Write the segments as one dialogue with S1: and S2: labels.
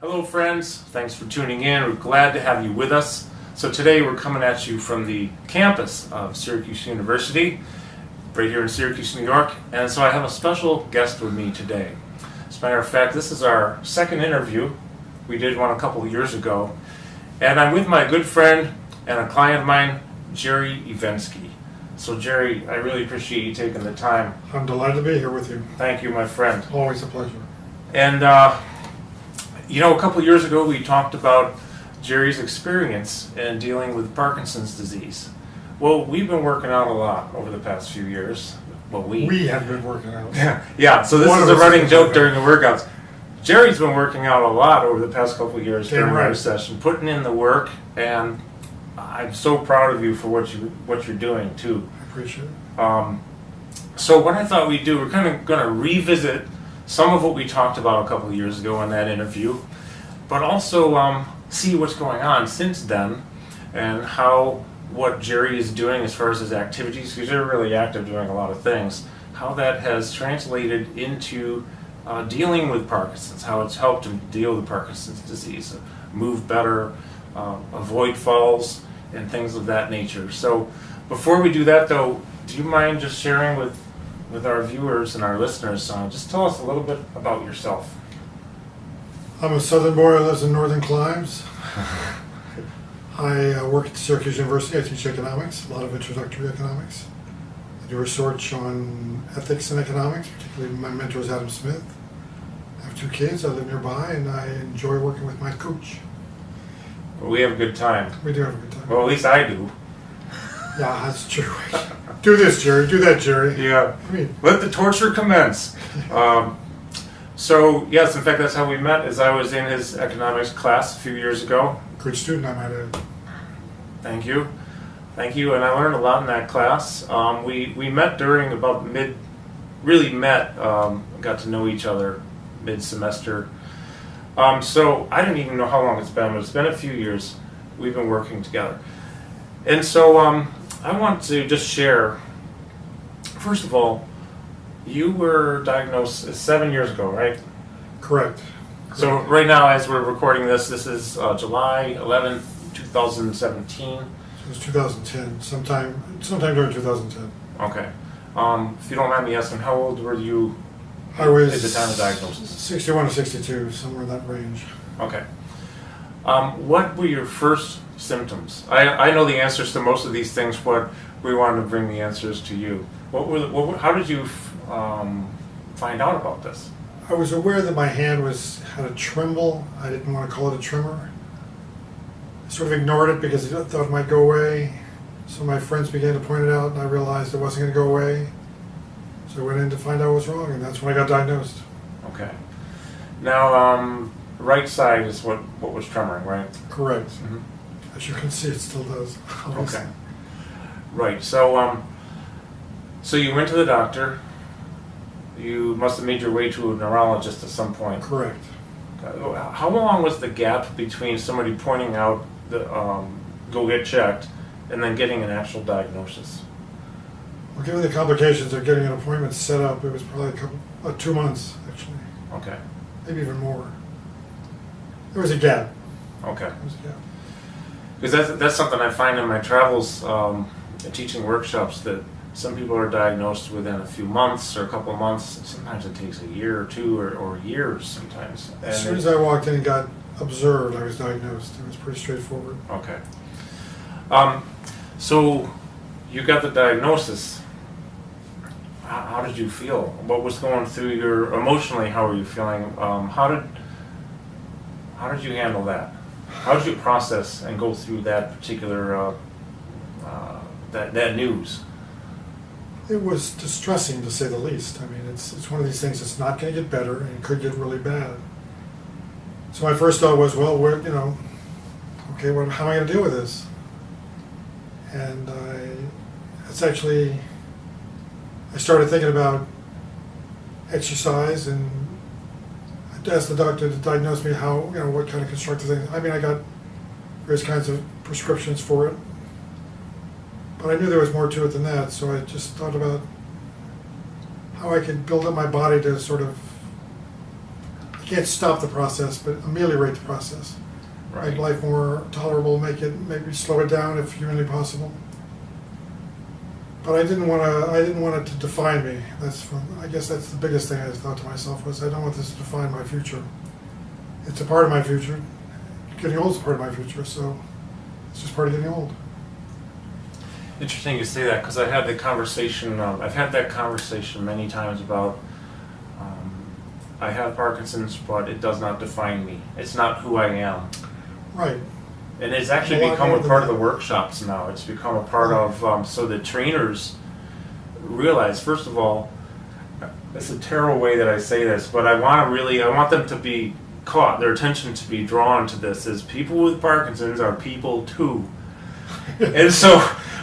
S1: Hello friends, thanks for tuning in. We're glad to have you with us. So today we're coming at you from the campus of Syracuse University, right here in Syracuse, New York. And so I have a special guest with me today. As a matter of fact, this is our second interview. We did one a couple of years ago. And I'm with my good friend and a client of mine, Gerry Oginski. So Gerry, I really appreciate you taking the time.
S2: I'm delighted to be here with you.
S1: Thank you, my friend.
S2: Always a pleasure.
S1: And a couple of years ago we talked about Gerry's experience in dealing with Parkinson's disease. Well, we've been working out a lot over the past few years. Well,
S2: we have been working out.
S1: Yeah, so this is a running joke during the workouts. Jerry's been working out a lot over the past couple of years during our session, putting in the work, and I'm so proud of you for what you're doing too.
S2: I appreciate it.
S1: So what I thought we'd do, we're kind of going to revisit some of what we talked about a couple of years ago in that interview, but also see what's going on since then and what Gerry is doing as far as his activities, because you're really active doing a lot of things, how that has translated into dealing with Parkinson's, how it's helped him deal with Parkinson's disease, move better, avoid falls, and things of that nature. So before we do that though, do you mind just sharing with our viewers and our listeners, just tell us a little bit about yourself.
S2: I'm a southern boy who lives in northern climes. I work at Syracuse University. I teach economics, a lot of introductory economics. I do research on ethics and economics, particularly my mentor is Adam Smith. I have 2 kids, I live nearby, and I enjoy working with my coach.
S1: Well, we have a good time.
S2: We do have a good time.
S1: Well, at least I do.
S2: Yeah, that's true. Do this, Gerry. Do that, Gerry.
S1: Yeah. Let the torture commence. So, yes, in fact, that's how we met, as I was in his economics class a few years ago.
S2: Good student, I might add.
S1: Thank you. Thank you, and I learned a lot in that class. We met during about got to know each other mid-semester. So I didn't even know how long it's been, but it's been a few years we've been working together. And so I want to just share, first of all, you were diagnosed 7 years ago, right?
S2: Correct.
S1: So right now, as we're recording this is July 11th, 2017.
S2: It was 2010, sometime during 2010.
S1: Okay. If you don't mind me asking, how old were you
S2: I was
S1: at the time of diagnosis?
S2: 61 to 62, somewhere in that range.
S1: Okay. What were your first symptoms? I know the answers to most of these things, but we wanted to bring the answers to you. How did you find out about this?
S2: I was aware that my hand had a tremble. I didn't want to call it a tremor. I sort of ignored it because I thought it might go away. So my friends began to point it out, and I realized it wasn't going to go away. So I went in to find out what was wrong, and that's when I got diagnosed.
S1: Okay. Now, right side is what was tremoring, right?
S2: Correct.
S1: Mm-hmm.
S2: As you can see, it still does.
S1: Okay. Right. So, so you went to the doctor. You must have made your way to a neurologist at some point.
S2: Correct.
S1: How long was the gap between somebody pointing out the go get checked and then getting an actual diagnosis?
S2: Well, given the complications of getting an appointment set up, it was probably 2 months, actually.
S1: Okay.
S2: Maybe even more. There was a gap.
S1: Okay.
S2: There was a gap.
S1: Because that's something I find in my travels, teaching workshops, that some people are diagnosed within a few months or a couple of months. Sometimes it takes a year or two or years sometimes.
S2: As soon as I walked in and got observed, I was diagnosed. It was pretty straightforward.
S1: Okay. So you got the diagnosis. How did you feel? What was going through your emotionally? How were you feeling? How did you handle that? How did you process and go through that particular that news?
S2: It was distressing, to say the least. I mean, it's one of these things that's not going to get better and it could get really bad. So my first thought was, well, okay, how am I going to deal with this? And I started thinking about exercise, and I asked the doctor to diagnose me what kind of constructive things. I mean, I got various kinds of prescriptions for it, but I knew there was more to it than that, so I just thought about how I could build up my body to sort of I can't stop the process, but ameliorate the process.
S1: Right.
S2: Make life more tolerable, maybe slow it down if humanly possible. But I didn't want it to define me. I guess that's the biggest thing I thought to myself was I don't want this to define my future. It's a part of my future. Getting old is a part of my future, so it's just part of getting old.
S1: Interesting you say that, because I've had that conversation many times about I have Parkinson's, but it does not define me. It's not who I am.
S2: Right.
S1: And it's actually become a part of the workshops now. It's become a part of, so the trainers realize, first of all, it's a terrible way that I say this, but I want them to be caught, their attention to be drawn to this, is people with Parkinson's are people too. And so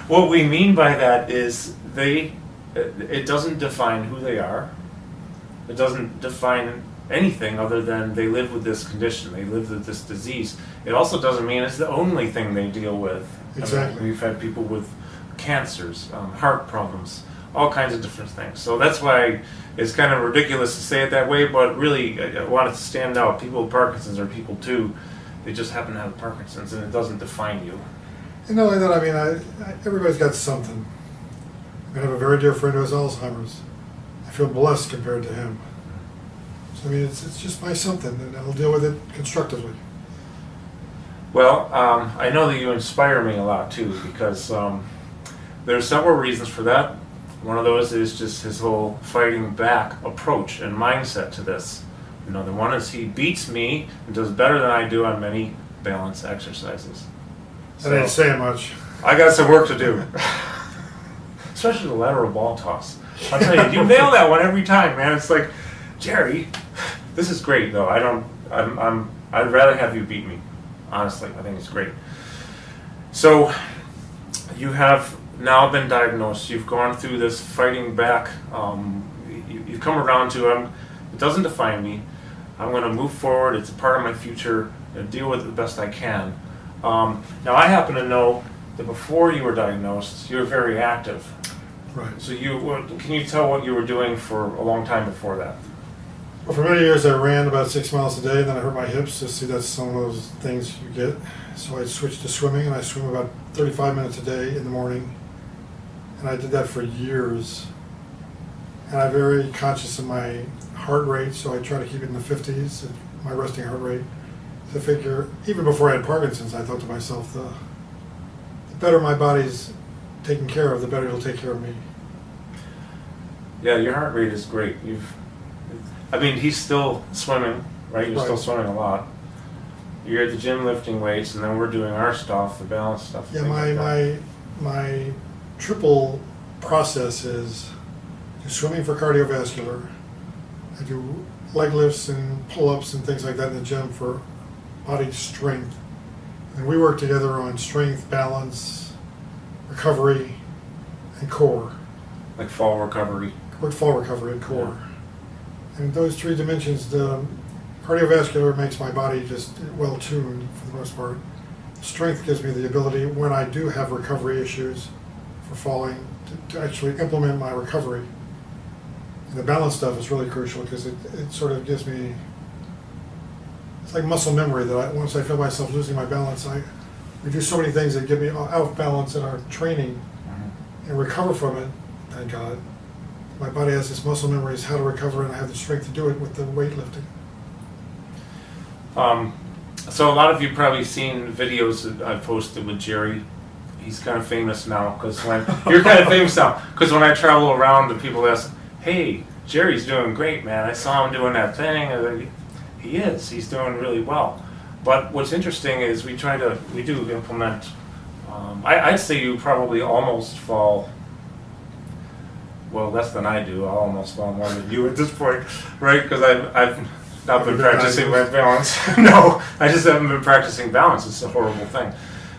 S1: what we mean by that is it doesn't define who they are. It doesn't define anything other than they live with this condition, they live with this disease. It also doesn't mean it's the only thing they deal with.
S2: Exactly.
S1: I mean, we've had people with cancers, heart problems, all kinds of different things. So that's why it's kind of ridiculous to say it that way, but really I want it to stand out. People with Parkinson's are people too. They just happen to have Parkinson's, and it doesn't define you.
S2: And not only that, I mean, everybody's got something. I have a very dear friend who has Alzheimer's. I feel blessed compared to him. So, I mean, it's just my something, and I'll deal with it constructively.
S1: Well, I know that you inspire me a lot too, because there's several reasons for that. One of those is just his whole fighting back approach and mindset to this. Another one is he beats me and does better than I do on many balance exercises.
S2: I didn't say much.
S1: I got some work to do, especially the lateral ball toss. I'll tell you, you nail that one every time, man. It's like, Gerry, this is great though. I'd rather have you beat me. Honestly, I think it's great. So, you have now been diagnosed. You've gone through this fighting back. You've come around to it doesn't define me. I'm going to move forward. It's a part of my future. Deal with it the best I can. Now, I happen to know that before you were diagnosed, you were very active.
S2: Right.
S1: So can you tell what you were doing for a long time before that?
S2: Well, for many years I ran about 6 miles a day, and then I hurt my hips. So see, that's some of those things you get. So I switched to swimming, and I swim about 35 minutes a day in the morning. And I did that for years. And I'm very conscious of my heart rate, so I try to keep it in the 50s, my resting heart rate. I figure, even before I had Parkinson's, I thought to myself, the better my body's taken care of, the better it'll take care of me.
S1: Yeah, your heart rate is great. He's still swimming, right? You're still swimming a lot. You're at the gym lifting weights, and then we're doing our stuff, the balance stuff.
S2: Yeah, my triple process is do swimming for cardiovascular. I do leg lifts and pull-ups and things like that in the gym for body strength. And we work together on strength, balance, recovery, and core.
S1: Like fall recovery.
S2: Fall recovery and core. And those three dimensions, the cardiovascular makes my body just well-tuned for the most part. Strength gives me the ability, when I do have recovery issues for falling, to actually implement my recovery. And the balance stuff is really crucial because it sort of gives me, it's like muscle memory that once I feel myself losing my balance, we do so many things that get me out balance in our training and recover from it, thank God. My body has this muscle memory is how to recover, and I have the strength to do it with the weightlifting.
S1: So a lot of you probably seen videos that I've posted with Gerry. He's kind of famous now you're kind of famous now because when I travel around and people ask, "Hey, Gerry's doing great, man. I saw him doing that thing." He's doing really well. But what's interesting is we do implement. I'd say you probably almost fall. Well, less than I do. I'll almost fall more than you at this point, right? Because I've not been practicing my balance. No, I just haven't been practicing balance. It's a horrible thing.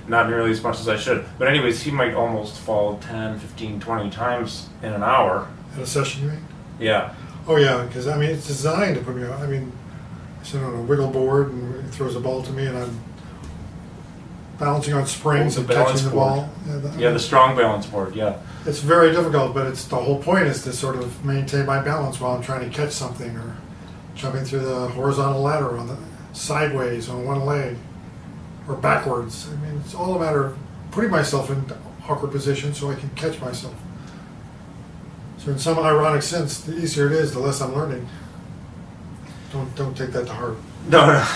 S1: Not nearly as much as I should. But anyways, he might almost fall 10, 15, 20 times in an hour.
S2: At a session, you mean?
S1: Yeah.
S2: Oh, yeah, because, it's designed to put me on. I sit on a wiggle board, and it throws a ball to me, and I'm balancing on springs and catching the ball.
S1: The strong balance board, yeah.
S2: It's very difficult, but the whole point is to sort of maintain my balance while I'm trying to catch something or jumping through the horizontal ladder on the sideways on one leg, or backwards. I mean, it's all a matter of putting myself in awkward positions so I can catch myself. So in some ironic sense, the easier it is, the less I'm learning. Don't take that to heart.
S1: No, no.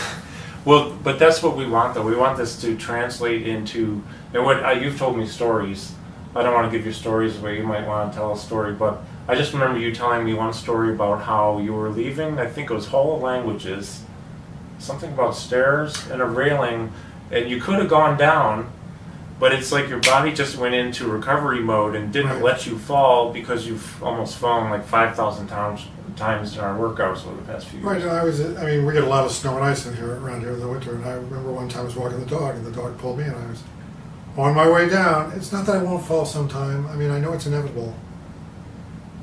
S1: Well, but that's what we want, though. We want this to translate into, and what you've told me stories. I don't want to give you stories away. You might want to tell a story, but I just remember you telling me one story about how you were leaving. I think it was Hall of Languages, something about stairs and a railing, and you could have gone down, but it's like your body just went into recovery mode and didn't let you fall because you've almost fallen like 5,000 times in our workouts over the past few years.
S2: Right, and we get a lot of snow and ice around here in the winter, and I remember one time I was walking the dog, and the dog pulled me, and I was on my way down. It's not that I won't fall sometime. I mean, I know it's inevitable,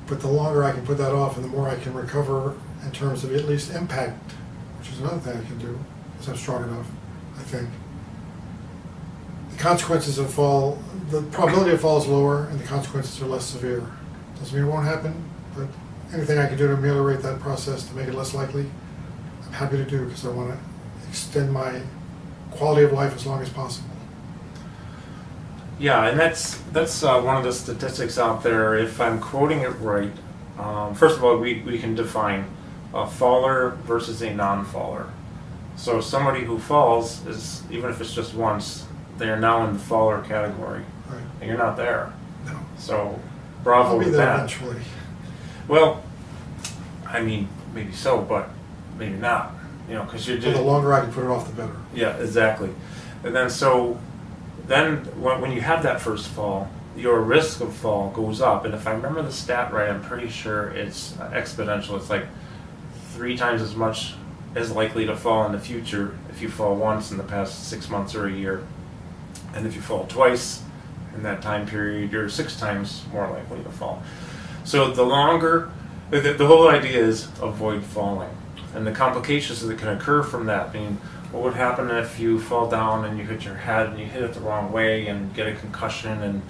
S2: but the longer I can put that off and the more I can recover in terms of at least impact, which is another thing I can do, because I'm strong enough, I think. The consequences of fall, the probability of fall is lower, and the consequences are less severe. Doesn't mean it won't happen, but anything I can do to ameliorate that process to make it less likely, I'm happy to do, because I want to extend my quality of life as long as possible.
S1: Yeah, and that's one of the statistics out there. If I'm quoting it right, first of all, we can define a faller versus a non-faller. So somebody who falls is, even if it's just once, they are now in the faller category,
S2: Right.
S1: and you're not there.
S2: No.
S1: So, bravo
S2: I'll be
S1: with
S2: there
S1: that.
S2: eventually.
S1: Well, I mean, maybe so, but maybe not. You know, because you're
S2: But the longer I can put it off, the better.
S1: Yeah, exactly. And then when you have that first fall, your risk of fall goes up. And if I remember the stat right, I'm pretty sure it's exponential. It's like 3 times as much as likely to fall in the future if you fall once in the past 6 months or a year. And if you fall twice in that time period, you're 6 times more likely to fall. So the whole idea is avoid falling. And the complications that can occur from that, I mean, what would happen if you fall down and you hit your head and you hit it the wrong way and get a concussion? And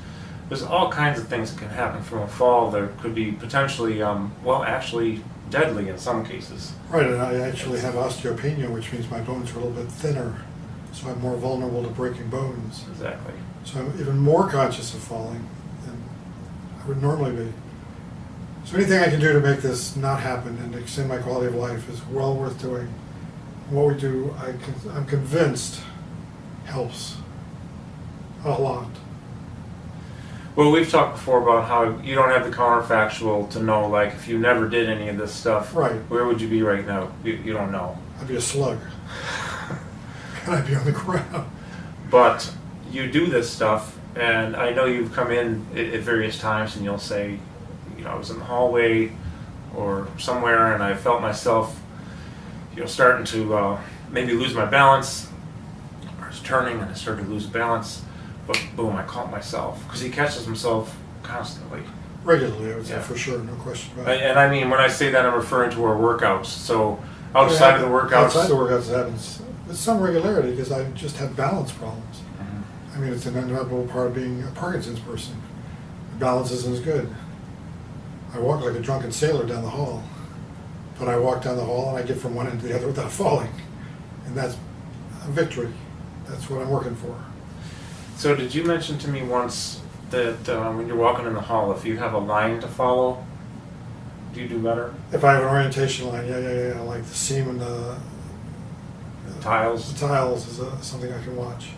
S1: there's all kinds of things that can happen from a fall. There could be potentially, actually deadly in some cases.
S2: Right, and I actually have osteopenia, which means my bones are a little bit thinner, so I'm more vulnerable to breaking bones.
S1: Exactly.
S2: So I'm even more conscious of falling than I would normally be. So anything I can do to make this not happen and extend my quality of life is well worth doing. And what we do, I'm convinced, helps a lot.
S1: Well, we've talked before about how you don't have the counterfactual to know, like, if you never did any of this stuff,
S2: Right.
S1: where would you be right now? You don't know.
S2: I'd be a slug. And I'd be on the ground.
S1: But you do this stuff, and I know you've come in at various times and you'll say, you know, I was in the hallway or somewhere and I felt myself, starting to maybe lose my balance. I was turning and I started to lose balance, but boom, I caught myself, because he catches himself constantly.
S2: Regularly, I would say,
S1: Yeah.
S2: for sure, no question about it.
S1: And I mean, when I say that, I'm referring to our workouts. So outside of the workouts.
S2: Outside the workouts, it happens with some regularity because I just have balance problems.
S1: Mhm.
S2: I mean, it's an inevitable part of being a Parkinson's person. Balance isn't as good. I walk like a drunken sailor down the hall, but I walk down the hall and I get from one end to the other without falling, and that's a victory. That's what I'm working for.
S1: So did you mention to me once that when you're walking in the hall, if you have a line to follow, do you do better?
S2: If I have an orientation line, yeah, like the seam and the
S1: Tiles?
S2: The tiles is something I can watch.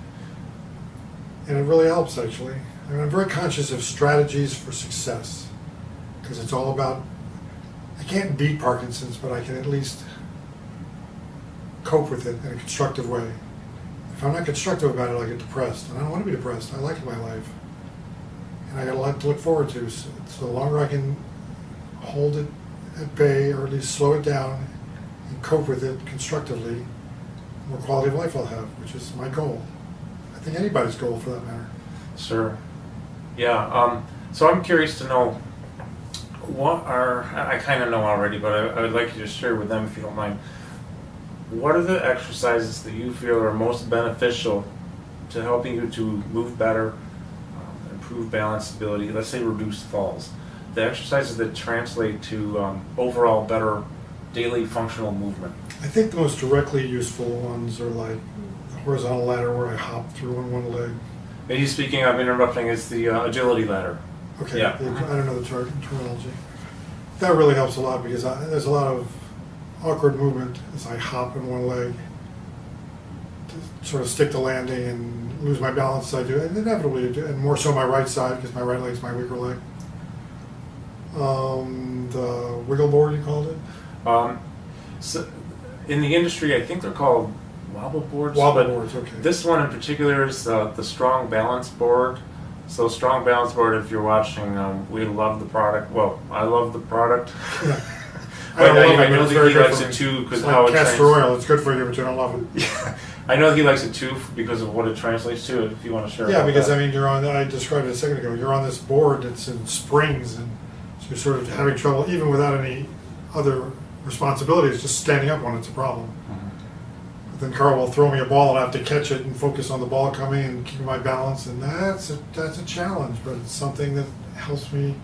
S2: And it really helps, actually. I mean, I'm very conscious of strategies for success, because it's all about, I can't beat Parkinson's, but I can at least cope with it in a constructive way. If I'm not constructive about it, I get depressed, and I don't want to be depressed. I like my life, and I got a lot to look forward to. So the longer I can hold it at bay, or at least slow it down, and cope with it constructively, the more quality of life I'll have, which is my goal. I think anybody's goal, for that matter.
S1: Sure. Yeah. So I'm curious to know, I kind of know already, but I would like you to share with them, if you don't mind. What are the exercises that you feel are most beneficial to helping you to move better, improve balance, stability, let's say reduce falls? The exercises that translate to overall better daily functional movement?
S2: I think the most directly useful ones are like the horizontal ladder where I hop through on one leg.
S1: Are you speaking of interrupting? It's the agility ladder.
S2: Okay,
S1: Yeah.
S2: I don't know the terminology. That really helps a lot because there's a lot of awkward movement as I hop on one leg to sort of stick the landing and lose my balance as I do, and inevitably do, and more so my right side because my right leg's my weaker leg. The wiggle board, you called it?
S1: So in the industry, I think they're called wobble boards.
S2: Wobble
S1: but
S2: boards, okay.
S1: This one in particular is the strong balance board. So strong balance board, if you're watching, we love the product. Well, I love the product.
S2: Yeah.
S1: But
S2: don't love
S1: I
S2: it,
S1: know
S2: but it's
S1: that
S2: very
S1: he
S2: good
S1: likes
S2: for
S1: it
S2: me.
S1: too because
S2: It's
S1: how
S2: like
S1: it
S2: castor
S1: trans-
S2: oil. It's good for you, but you don't love it.
S1: Yeah. I know he likes it too because of what it translates to. If you want to share.
S2: Yeah,
S1: about
S2: because
S1: that.
S2: I mean, you're on. I described it a second ago. You're on this board that's in springs, and so you're sort of having trouble even without any other responsibilities. Just standing up when it's a problem. But then Carl will throw me a ball, and I have to catch it and focus on the ball coming and keep my balance, and that's a challenge. But it's something that helps me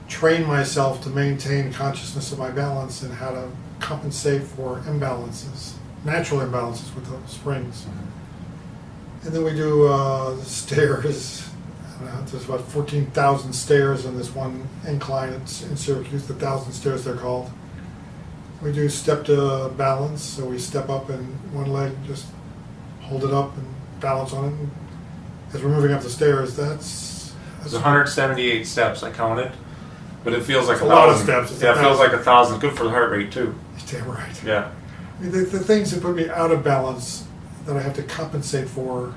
S2: train myself to maintain consciousness of my balance and how to compensate for imbalances, natural imbalances with the springs. And then we do the stairs. I don't know, there's about 14,000 stairs on this one incline in Syracuse, the 1,000 stairs they're called. We do step to balance, so we step up and one leg, just hold it up and balance on it. And as we're moving up the stairs, that's
S1: It's 178 steps. I counted, but it feels like
S2: It's a lot of
S1: 1,000.
S2: steps. It's
S1: Yeah, it feels
S2: 1,000.
S1: like 1,000. Good for the heart rate too.
S2: You're damn right.
S1: Yeah.
S2: I mean, the things that put me out of balance that I have to compensate for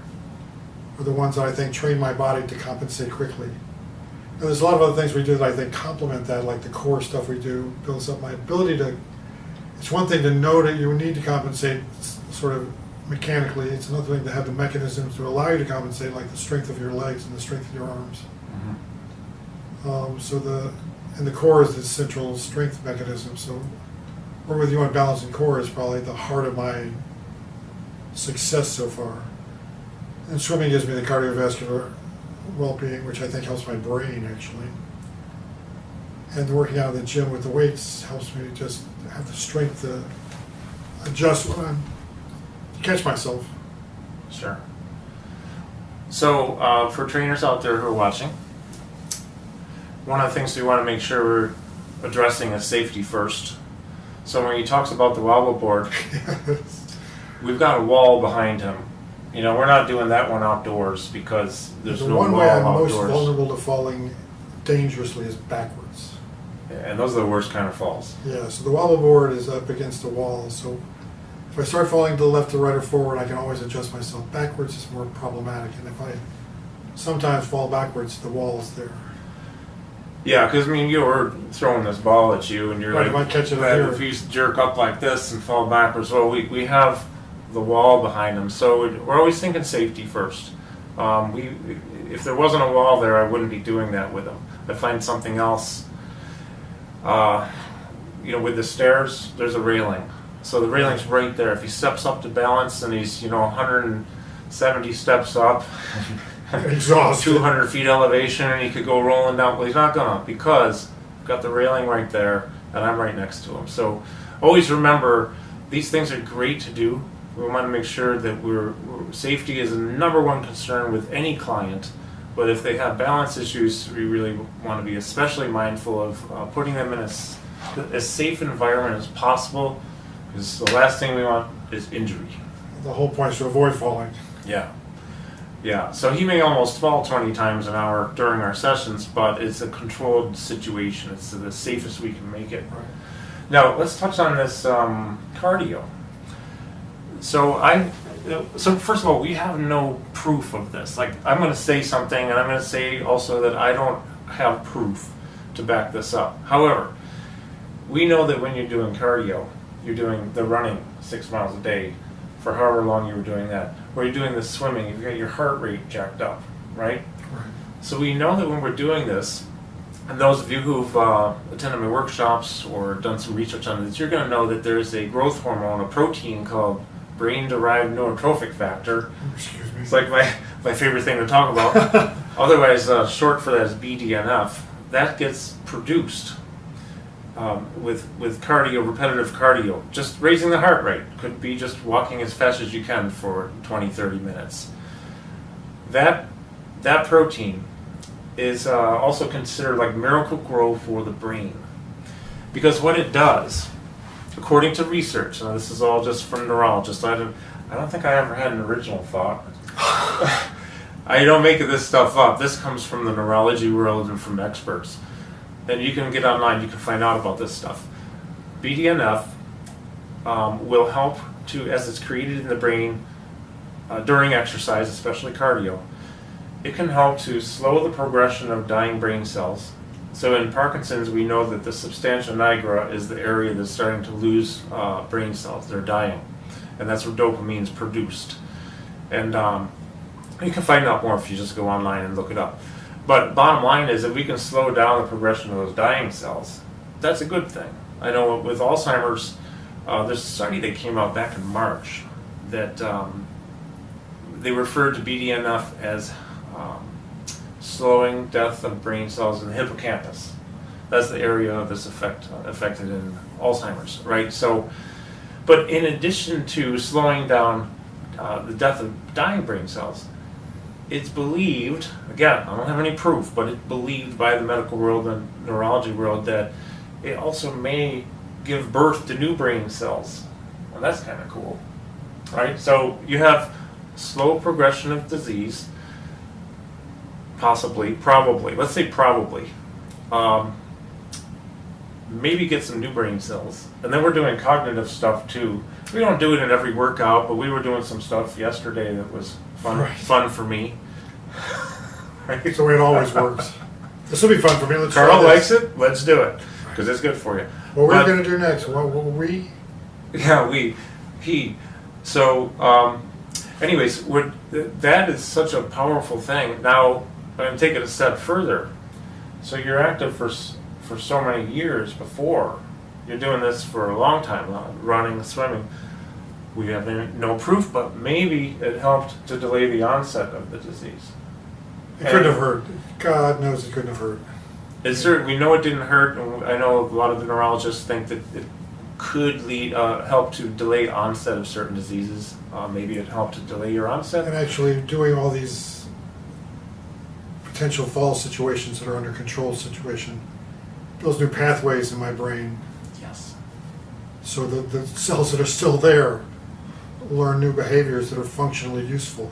S2: are the ones that I think train my body to compensate quickly. And there's a lot of other things we do that I think complement that, like the core stuff we do builds up my ability to. It's one thing to know that you need to compensate sort of mechanically. It's another thing to have the mechanisms to allow you to compensate, like the strength of your legs and the strength of your arms. And the core is the central strength mechanism. So, where with you on balance and core is probably the heart of my success so far. And swimming gives me the cardiovascular well-being, which I think helps my brain actually. And working out in the gym with the weights helps me just have the strength to adjust when I'm to catch myself.
S1: Sure. So for trainers out there who are watching, one of the things we want to make sure we're addressing is safety first. So when he talks about the wobble board, we've got a wall behind him. You know, we're not doing that one outdoors because there's
S2: The
S1: no
S2: one
S1: wall
S2: way I'm
S1: outdoors.
S2: most vulnerable to falling dangerously is backwards.
S1: And those are the worst kind of falls.
S2: Yeah, so the wobble board is up against the wall, so if I start falling to the left, to right, or forward, I can always adjust myself. Backwards is more problematic, and if I sometimes fall backwards, the wall is there.
S1: Yeah, because I mean, you were throwing this ball at you, and you're
S2: Right,
S1: like,
S2: if I catch it up
S1: "Man,
S2: here."
S1: if you jerk up like this and fall backwards, well, we have the wall behind him, so we're always thinking safety first. If there wasn't a wall there, I wouldn't be doing that with him. I'd find something else. With the stairs, there's a railing. So the railing's right there. If he steps up to balance and he's, 170 steps up,
S2: Exhausted.
S1: 200 feet elevation, and he could go rolling down. Well, he's not gonna because I've got the railing right there, and I'm right next to him. So always remember, these things are great to do. We want to make sure that safety is a number one concern with any client. But if they have balance issues, we really want to be especially mindful of putting them in a safe environment as possible, because the last thing we want is injury.
S2: The whole point is to avoid falling.
S1: Yeah. So he may almost fall 20 times an hour during our sessions, but it's a controlled situation. It's the safest we can make it.
S2: Right.
S1: Now, let's touch on this cardio. So first of all, we have no proof of this. Like, I'm going to say something, and I'm going to say also that I don't have proof to back this up. However, we know that when you're doing cardio, you're doing the running 6 miles a day for however long you were doing that, or you're doing the swimming, you've got your heart rate jacked up, right?
S2: Right.
S1: So we know that when we're doing this, and those of you who've attended my workshops or done some research on this, you're going to know that there's a growth hormone, a protein called brain-derived neurotrophic factor.
S2: Excuse me.
S1: It's like my favorite thing to talk about. Otherwise, short for that is BDNF. That gets produced with cardio, repetitive cardio, just raising the heart rate. Could be just walking as fast as you can for 20, 30 minutes. That protein is also considered like miracle grow for the brain. Because what it does, according to research, now this is all just from neurologists, I don't think I ever had an original thought. I don't make this stuff up. This comes from the neurology world and from experts. And you can get online, you can find out about this stuff. BDNF will help to, as it's created in the brain during exercise, especially cardio, it can help to slow the progression of dying brain cells. So in Parkinson's, we know that the substantia nigra is the area that's starting to lose brain cells. They're dying. And that's where dopamine is produced. And you can find out more if you just go online and look it up. But bottom line is, if we can slow down the progression of those dying cells, that's a good thing. I know with Alzheimer's, there's a study that came out back in March that they referred to BDNF as slowing death of brain cells in the hippocampus. That's the area that's affected in Alzheimer's, right? So, but in addition to slowing down the death of dying brain cells, it's believed, again, I don't have any proof, but it's believed by the medical world and neurology world that it also may give birth to new brain cells. Well, that's kind of cool, right? So you have slow progression of disease, probably, let's say probably, maybe get some new brain cells. And then we're doing cognitive stuff too. We don't do it in every workout, but we were doing some stuff yesterday that was fun for me.
S2: Right? It's the way it always works. This will be fun for me. Let's
S1: Carl
S2: try
S1: likes it. Let's do it because it's good for you.
S2: What we're going to do next? What we?
S1: Yeah, he. So, anyways, that is such a powerful thing. Now, I'm going to take it a step further. So you're active for so many years before. You're doing this for a long time, running, swimming. We have no proof, but maybe it helped to delay the onset of the disease.
S2: It couldn't have hurt. God knows it couldn't have hurt.
S1: We know it didn't hurt, and I know a lot of the neurologists think that it could help to delay onset of certain diseases. Maybe it helped to delay your onset.
S2: And actually doing all these potential fall situations that are under control situation, those new pathways in my brain.
S1: Yes.
S2: So the cells that are still there learn new behaviors that are functionally useful.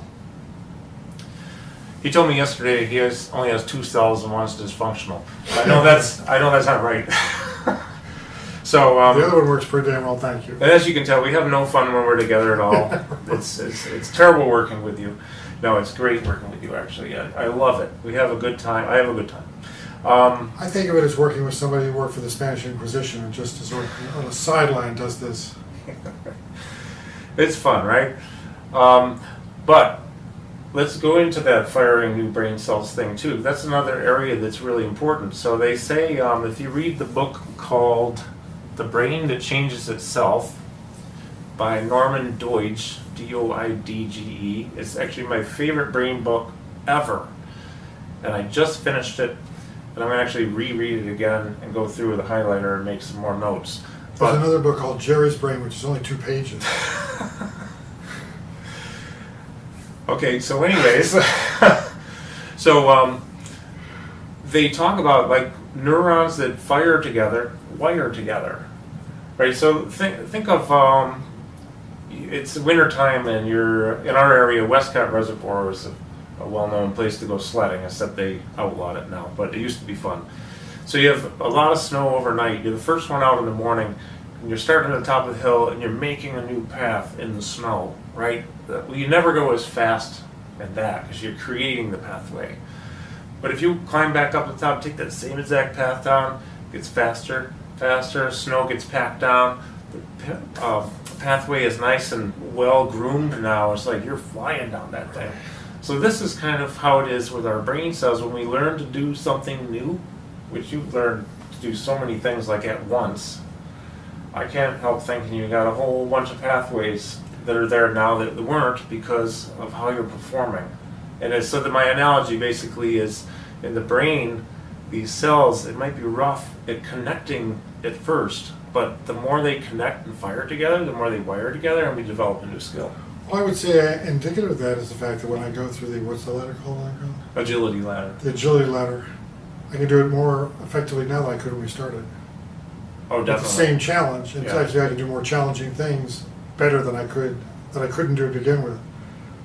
S1: He told me yesterday he only has 2 cells and one's dysfunctional. I know that's not right. So
S2: the other one works pretty damn well, thank you.
S1: And as you can tell, we have no fun when we're together at all. It's terrible working with you. No, it's great working with you, actually. I love it. We have a good time. I have a good time.
S2: I think of it as working with somebody who worked for the Spanish Inquisition and just sort of on the sideline does this.
S1: It's fun, right? But let's go into that firing new brain cells thing too. That's another area that's really important. So they say if you read the book called The Brain That Changes Itself by Norman Doidge, D-O-I-D-G-E, it's actually my favorite brain book ever. And I just finished it, and I'm going to actually reread it again and go through with a highlighter and make some more notes.
S2: There's another book called Gerry's Brain, which is only 2 pages.
S1: Okay, so anyways, they talk about like neurons that fire together, wire together, right? So think of it's wintertime and you're in our area. Westcott Reservoir is a well-known place to go sledding, except they outlawed it now, but it used to be fun. So you have a lot of snow overnight. You're the first one out in the morning, and you're starting at the top of the hill, and you're making a new path in the snow, right? Well, you never go as fast at that because you're creating the pathway. But if you climb back up the top, take that same exact path down, it gets faster, snow gets packed down, the pathway is nice and well groomed now. It's like you're flying down that thing. So this is kind of how it is with our brain cells. When we learn to do something new, which you've learned to do so many things like at once, I can't help thinking you got a whole bunch of pathways that are there now that weren't because of how you're performing. And so that my analogy basically is in the brain, these cells, it might be rough at connecting at first, but the more they connect and fire together, the more they wire together, and we develop a new skill.
S2: Well, I would say indicative of that is the fact that when I go through what's the ladder called?
S1: Agility ladder.
S2: The agility ladder, I can do it more effectively now than I could when we started.
S1: Oh,
S2: With
S1: definitely.
S2: the same challenge. And
S1: Yeah.
S2: actually, I can do more challenging things better than I couldn't do to begin with.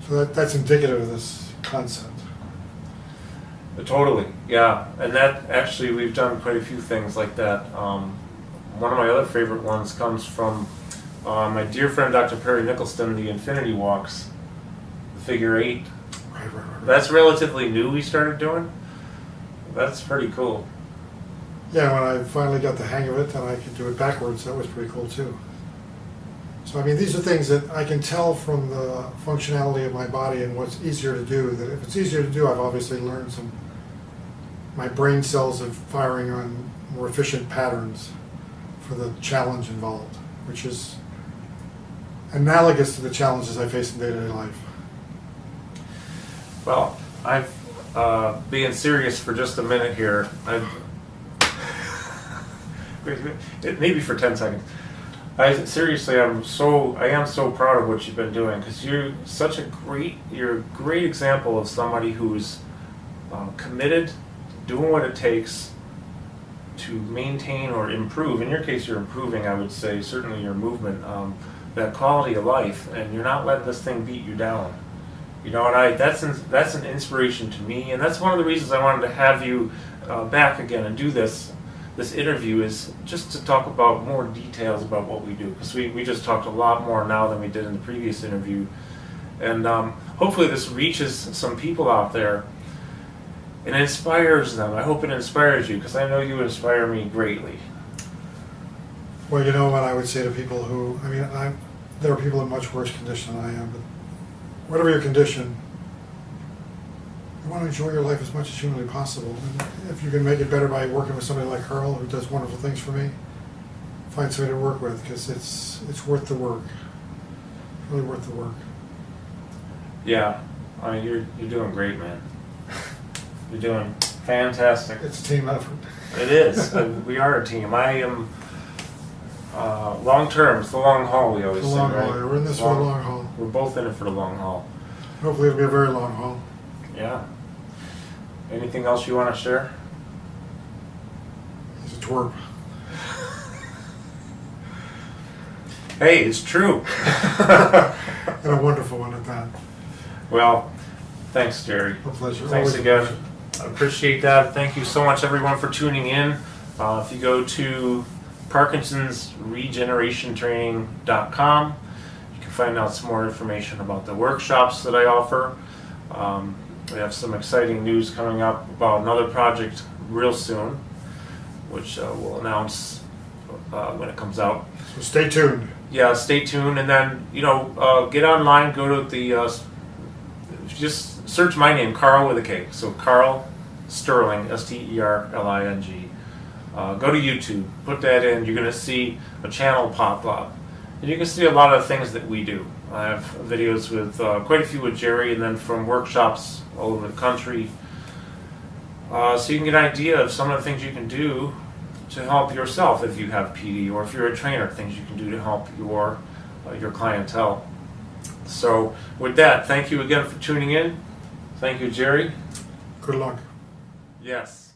S2: So that's indicative of this concept.
S1: Totally, yeah. And that, actually, we've done quite a few things like that. One of my other favorite ones comes from my dear friend Dr. Perry Nicholson, the Infinity Walks, the figure 8.
S2: Right.
S1: That's relatively new we started doing. That's pretty cool.
S2: Yeah, when I finally got the hang of it and I could do it backwards, that was pretty cool too. So I mean, these are things that I can tell from the functionality of my body and what's easier to do. That if it's easier to do, I've obviously learned my brain cells are firing on more efficient patterns for the challenge involved, which is analogous to the challenges I face in day-to-day life.
S1: Well, being serious for just a minute here, maybe for 10 seconds. I am so proud of what you've been doing, because you're a great example of somebody who's committed, doing what it takes to maintain or improve. In your case, you're improving, I would say, certainly your movement, that quality of life, and you're not letting this thing beat you down. You know, and that's an inspiration to me, and that's one of the reasons I wanted to have you back again and do this interview, is just to talk about more details about what we do, because we just talked a lot more now than we did in the previous interview, and hopefully this reaches some people out there and inspires them. I hope it inspires you, because I know you inspire me greatly.
S2: Well, you know what I would say to people who, there are people in much worse condition than I am, but whatever your condition, you want to enjoy your life as much as humanly possible. And if you can make it better by working with somebody like Carl, who does wonderful things for me, find somebody to work with, because it's worth the work. Really worth the work.
S1: Yeah, you're doing great, man. You're doing fantastic.
S2: It's a team effort.
S1: It is. We are a team. I am long term. It's the long haul, we always
S2: The
S1: say,
S2: long
S1: right?
S2: haul. We're in this for the long haul.
S1: We're both in it for the long haul.
S2: Hopefully it'll be a very long haul.
S1: Yeah. Anything else you want to share?
S2: He's a twerp.
S1: Hey, it's true.
S2: And a wonderful one at that.
S1: Well, thanks, Gerry.
S2: A pleasure.
S1: Thanks
S2: Always a
S1: again.
S2: pleasure.
S1: I appreciate that. Thank you so much, everyone, for tuning in. If you go to parkinsonsregenerationtraining.com, you can find out some more information about the workshops that I offer. We have some exciting news coming up about another project real soon, which we'll announce when it comes out.
S2: So stay tuned.
S1: Yeah, stay tuned, and then get online. Go to the just search my name, Carl with a K. So Carl Sterling, Sterling. Go to YouTube, put that in. You're going to see a channel pop up, and you can see a lot of things that we do. I have videos with quite a few with Gerry, and then from workshops all over the country. So you can get an idea of some of the things you can do to help yourself if you have PD, or if you're a trainer, things you can do to help your clientele. So with that, thank you again for tuning in. Thank you, Gerry.
S2: Good luck.
S1: Yes.